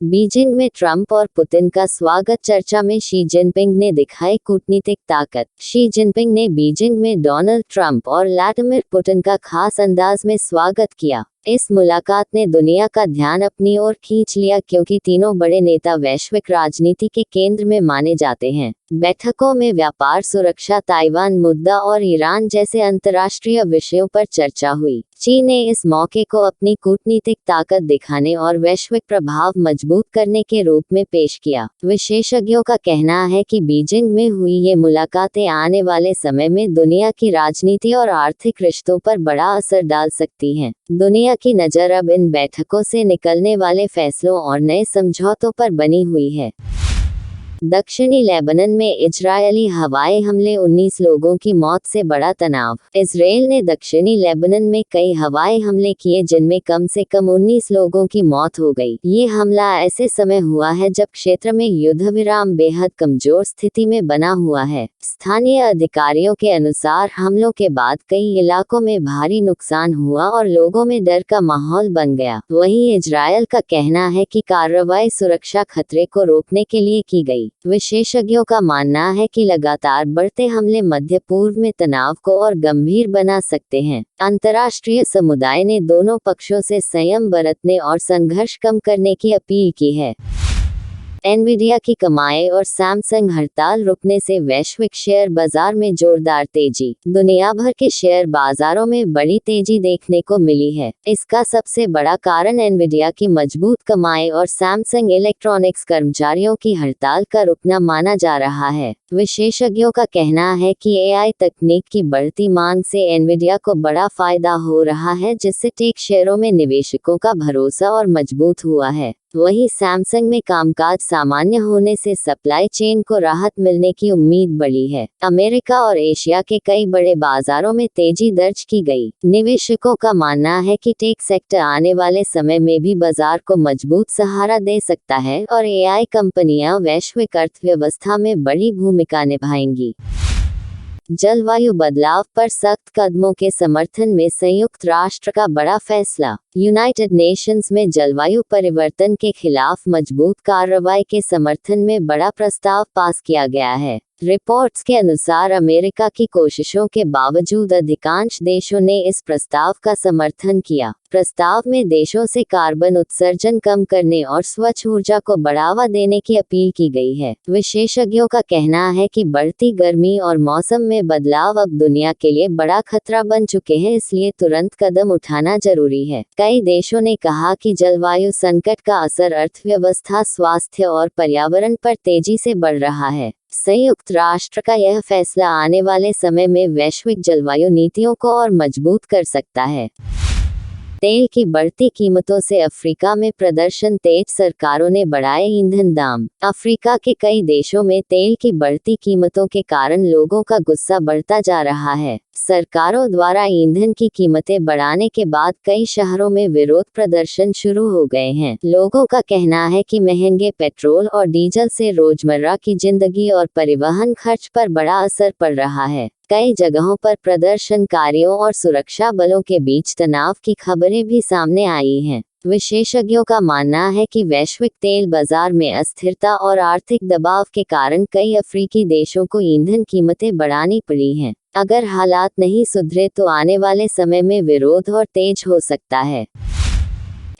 Beijing में Trump और Putin का स्वागत। चर्चा में शी जिनपिंग ने दिखाई कूटनीतिक ताकत। शी जिनपिंग ने बीजिंग में डोनाल्ड ट्रंप और व्लादिमीर पुतिन का खास अंदाज में स्वागत किया। इस मुलाकात ने दुनिया का ध्यान अपनी ओर खींच लिया क्योंकि तीनों बड़े नेता वैश्विक राजनीति के केंद्र में माने जाते हैं। बैठकों में व्यापार, सुरक्षा, ताइवान मुद्दा और ईरान जैसे अंतर्राष्ट्रीय विषयों पर चर्चा हुई। चीन ने इस मौके को अपनी कूटनीतिक ताकत दिखाने और वैश्विक प्रभाव मजबूत करने के रूप में पेश किया। विशेषज्ञों का कहना है कि बीजिंग में हुई ये मुलाकातें आने वाले समय में दुनिया की राजनीति और आर्थिक रिश्तों पर बड़ा असर डाल सकती हैं। दुनिया की नज़र अब इन बैठकों से निकलने वाले फैसलों और नए समझौतों पर बनी हुई है। दक्षिणी लेबनान में इजरायली हवाई हमले, 19 लोगों की मौत से बड़ा तनाव। इजरायल ने दक्षिणी लेबनान में कई हवाई हमले किए जिनमें कम से कम 19 लोगों की मौत हो गई। ये हमला ऐसे समय हुआ है जब क्षेत्र में युद्ध विराम बेहद कमजोर स्थिति में बना हुआ है। स्थानीय अधिकारियों के अनुसार हमलों के बाद कई इलाकों में भारी नुकसान हुआ और लोगों में डर का माहौल बन गया। वहीं इजरायल का कहना है कि कार्रवाई सुरक्षा खतरे को रोकने के लिए की गई। विशेषज्ञों का मानना है कि लगातार बढ़ते हमले मध्य पूर्व में तनाव को और गंभीर बना सकते हैं। अंतर्राष्ट्रीय समुदाय ने दोनों पक्षों से संयम बरतने और संघर्ष कम करने की अपील की है। एनवीडिया की कमाई और सैमसंग हड़ताल रुकने से वैश्विक शेयर बाजार में जोरदार तेजी। दुनिया भर के शेयर बाजारों में बड़ी तेजी देखने को मिली है। इसका सबसे बड़ा कारण एनवीडिया की मजबूत कमाई और सैमसंग इलेक्ट्रॉनिक्स कर्मचारियों की हड़ताल का रुकना माना जा रहा है। विशेषज्ञों का कहना है कि एआई तकनीक की बढ़ती मांग से एनवीडिया को बड़ा फायदा हो रहा है, जिससे टेक शेयरों में निवेशकों का भरोसा और मजबूत हुआ है। वहीं सैमसंग में कामकाज सामान्य होने से सप्लाई चेन को राहत मिलने की उम्मीद बढ़ी है। अमेरिका और एशिया के कई बड़े बाजारों में तेजी दर्ज की गई। निवेशकों का मानना है कि टेक सेक्टर आने वाले समय में भी बाजार को मजबूत सहारा दे सकता है और एआई कंपनियां वैश्विक अर्थव्यवस्था में बड़ी भूमिका निभाएंगी। जलवायु बदलाव पर सख्त कदमों के समर्थन में संयुक्त राष्ट्र का बड़ा फैसला। यूनाइटेड नेशंस में जलवायु परिवर्तन के खिलाफ मजबूत कार्रवाई के समर्थन में बड़ा प्रस्ताव पास किया गया है। रिपोर्ट्स के अनुसार अमेरिका की कोशिशों के बावजूद अधिकांश देशों ने इस प्रस्ताव का समर्थन किया। प्रस्ताव में देशों से कार्बन उत्सर्जन कम करने और स्वच्छ ऊर्जा को बढ़ावा देने की अपील की गई है। विशेषज्ञों का कहना है कि बढ़ती गर्मी और मौसम में बदलाव अब दुनिया के लिए बड़ा खतरा बन चुके हैं, इसलिए तुरंत कदम उठाना जरूरी है। कई देशों ने कहा कि जलवायु संकट का असर अर्थव्यवस्था, स्वास्थ्य और पर्यावरण पर तेजी से बढ़ रहा है। संयुक्त राष्ट्र का यह फैसला आने वाले समय में वैश्विक जलवायु नीतियों को और मजबूत कर सकता है। तेल की बढ़ती कीमतों से अफ्रीका में प्रदर्शन तेज, सरकारों ने बढ़ाए ईंधन दाम। अफ्रीका के कई देशों में तेल की बढ़ती कीमतों के कारण लोगों का गुस्सा बढ़ता जा रहा है। सरकारों द्वारा ईंधन की कीमतें बढ़ाने के बाद कई शहरों में विरोध प्रदर्शन शुरू हो गए हैं। लोगों का कहना है कि महंगे पेट्रोल और डीजल से रोजमर्रा की जिंदगी और परिवहन खर्च पर बड़ा असर पड़ रहा है। कई जगहों पर प्रदर्शनकारियों और सुरक्षा बलों के बीच तनाव की खबरें भी सामने आई हैं। विशेषज्ञों का मानना है कि वैश्विक तेल बाजार में अस्थिरता और आर्थिक दबाव के कारण कई अफ्रीकी देशों को ईंधन कीमतें बढ़ानी पड़ी हैं। अगर हालात नहीं सुधरे तो आने वाले समय में विरोध और तेज हो सकता है।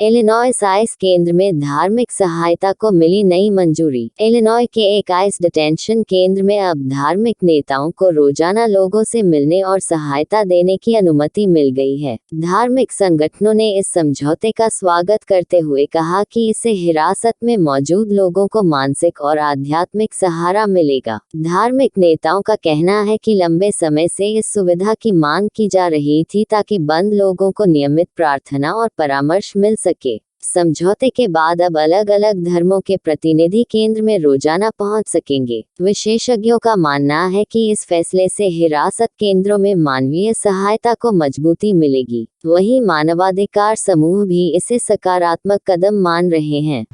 इलिनॉय आइस केंद्र में धार्मिक सहायता को मिली नई मंजूरी। इलिनॉय के एक आइस डिटेंशन केंद्र में अब धार्मिक नेताओं को रोजाना लोगों से मिलने और सहायता देने की अनुमति मिल गई है। धार्मिक संगठनों ने इस समझौते का स्वागत करते हुए कहा कि इससे हिरासत में मौजूद लोगों को मानसिक और आध्यात्मिक सहारा मिलेगा। धार्मिक नेताओं का कहना है कि लंबे समय से इस सुविधा की मांग की जा रही थी ताकि बंद लोगों को नियमित प्रार्थना और परामर्श मिल सके। समझौते के बाद अब अलग अलग धर्मों के प्रतिनिधि केंद्र में रोजाना पहुंच सकेंगे। विशेषज्ञों का मानना है कि इस फैसले से हिरासत केंद्रों में मानवीय सहायता को मजबूती मिलेगी। वहीं मानवाधिकार समूह भी इसे सकारात्मक कदम मान रहे हैं।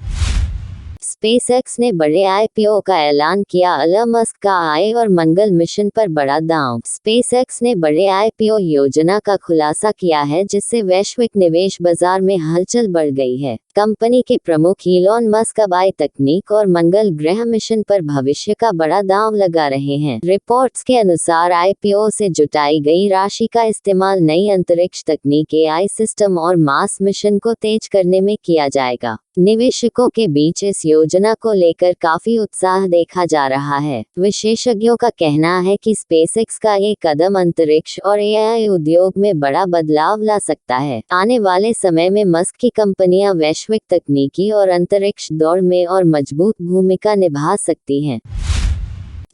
स्पेसएक्स ने बड़े आईपीओ का ऐलान किया, एलन मस्क का आय और मंगल मिशन पर बड़ा दांव। स्पेसएक्स ने बड़े आईपीओ योजना का खुलासा किया है, जिससे वैश्विक निवेश बाजार में हलचल बढ़ गई है। कंपनी के प्रमुख इलॉन मस्क अब आय तकनीक और मंगल ग्रह मिशन पर भविष्य का बड़ा दांव लगा रहे हैं। रिपोर्ट्स के अनुसार आईपीओ से जुटाई गई राशि का इस्तेमाल नई अंतरिक्ष तकनीक, एआई सिस्टम और मार्स मिशन को तेज करने में किया जाएगा। निवेशकों के बीच इस योजना को लेकर काफी उत्साह देखा जा रहा है। विशेषज्ञों का कहना है कि स्पेसएक्स का ये कदम अंतरिक्ष और एआई उद्योग में बड़ा बदलाव ला सकता है। आने वाले समय में मस्क की कंपनियां वैश्विक तकनीकी और अंतरिक्ष दौड़ में और मजबूत भूमिका निभा सकती हैं।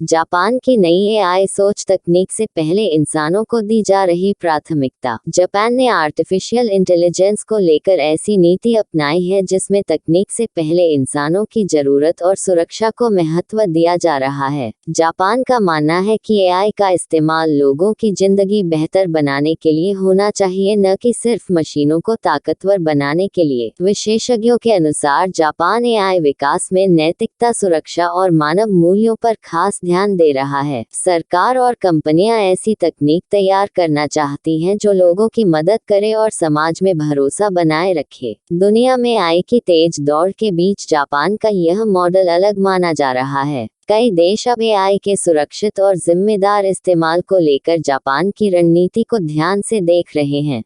जापान की नई एआई सोच तकनीक से पहले इंसानों को दी जा रही प्राथमिकता। जापान ने आर्टिफिशियल इंटेलिजेंस को लेकर ऐसी नीति अपनाई है जिसमें तकनीक से पहले इंसानों की जरूरत और सुरक्षा को महत्व दिया जा रहा है। जापान का मानना है कि एआई का इस्तेमाल लोगों की जिंदगी बेहतर बनाने के लिए होना चाहिए, न कि सिर्फ मशीनों को ताकतवर बनाने के लिए। विशेषज्ञों के अनुसार जापान एआई विकास में नैतिकता, सुरक्षा और मानव मूल्यों पर खास ध्यान दे रहा है। सरकार और कंपनियां ऐसी तकनीक तैयार करना चाहती हैं जो लोगों की मदद करे और समाज में भरोसा बनाए रखे। दुनिया में एआई की तेज दौड़ के बीच जापान का यह मॉडल अलग माना जा रहा है। कई देश अब एआई के सुरक्षित और जिम्मेदार इस्तेमाल को लेकर जापान की रणनीति को ध्यान से देख रहे हैं।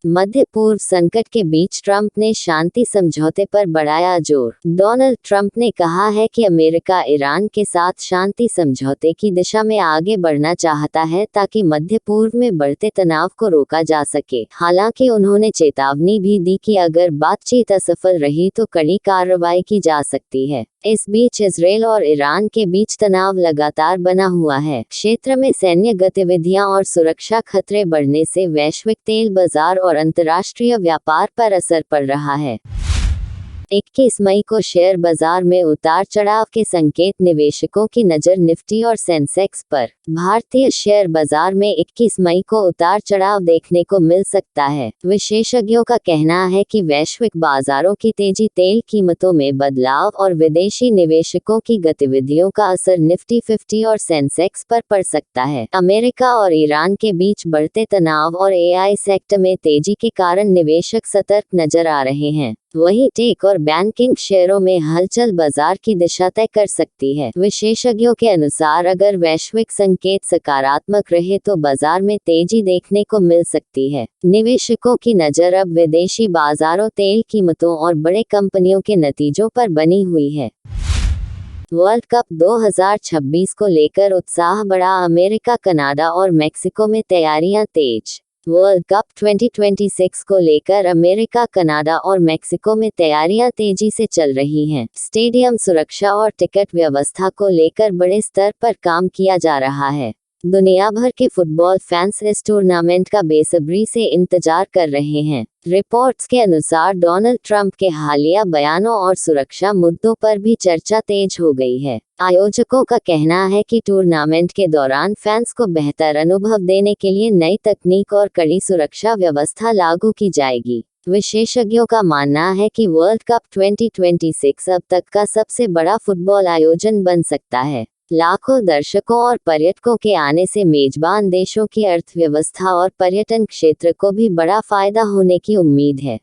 मध्य पूर्व संकट के बीच ट्रंप ने शांति समझौते पर बढ़ाया जोर। डोनाल्ड ट्रंप ने कहा है कि अमेरिका ईरान के साथ शांति समझौते की दिशा में आगे बढ़ना चाहता है ताकि मध्य पूर्व में बढ़ते तनाव को रोका जा सके। हालांकि उन्होंने चेतावनी भी दी कि अगर बातचीत असफल रही तो कड़ी कार्रवाई की जा सकती है। इस बीच इजरायल और ईरान के बीच तनाव लगातार बना हुआ है। क्षेत्र में सैन्य गतिविधियां और सुरक्षा खतरे बढ़ने से वैश्विक तेल बाजार और अंतर्राष्ट्रीय व्यापार पर असर पड़ रहा है। 21 मई को शेयर बाजार में उतार चढ़ाव के संकेत, निवेशकों की नज़र निफ्टी और सेंसेक्स पर। भारतीय शेयर बाजार में 21 मई को उतार चढ़ाव देखने को मिल सकता है। विशेषज्ञों का कहना है कि वैश्विक बाजारों की तेजी, तेल कीमतों में बदलाव और विदेशी निवेशकों की गतिविधियों का असर निफ्टी 50 और सेंसेक्स पर पड़ सकता है। अमेरिका और ईरान के बीच बढ़ते तनाव और एआई सेक्टर में तेजी के कारण निवेशक सतर्क नजर आ रहे हैं। वहीं टेक और बैंकिंग शेयरों में हलचल बाजार की दिशा तय कर सकती है। विशेषज्ञों के अनुसार अगर वैश्विक संकेत सकारात्मक रहे तो बाजार में तेजी देखने को मिल सकती है। निवेशकों की नज़र अब विदेशी बाजारों, तेल कीमतों और बड़े कंपनियों के नतीजों पर बनी हुई है। वर्ल्ड कप 2026 को लेकर उत्साह बढ़ा, अमेरिका, कनाडा और मेक्सिको में तैयारियां तेज। वर्ल्ड कप 2026 को लेकर अमेरिका, कनाडा और मेक्सिको में तैयारियां तेजी से चल रही हैं। स्टेडियम सुरक्षा और टिकट व्यवस्था को लेकर बड़े स्तर पर काम किया जा रहा है। दुनिया भर के फुटबॉल फैंस इस टूर्नामेंट का बेसब्री से इंतजार कर रहे हैं। रिपोर्ट्स के अनुसार डोनाल्ड ट्रंप के हालिया बयानों और सुरक्षा मुद्दों पर भी चर्चा तेज हो गई है। आयोजकों का कहना है कि टूर्नामेंट के दौरान फैंस को बेहतर अनुभव देने के लिए नई तकनीक और कड़ी सुरक्षा व्यवस्था लागू की जाएगी। विशेषज्ञों का मानना है कि वर्ल्ड कप 2026 अब तक का सबसे बड़ा फुटबॉल आयोजन बन सकता है। लाखों दर्शकों और पर्यटकों के आने से मेजबान देशों की अर्थव्यवस्था और पर्यटन क्षेत्र को भी बड़ा फायदा होने की उम्मीद है।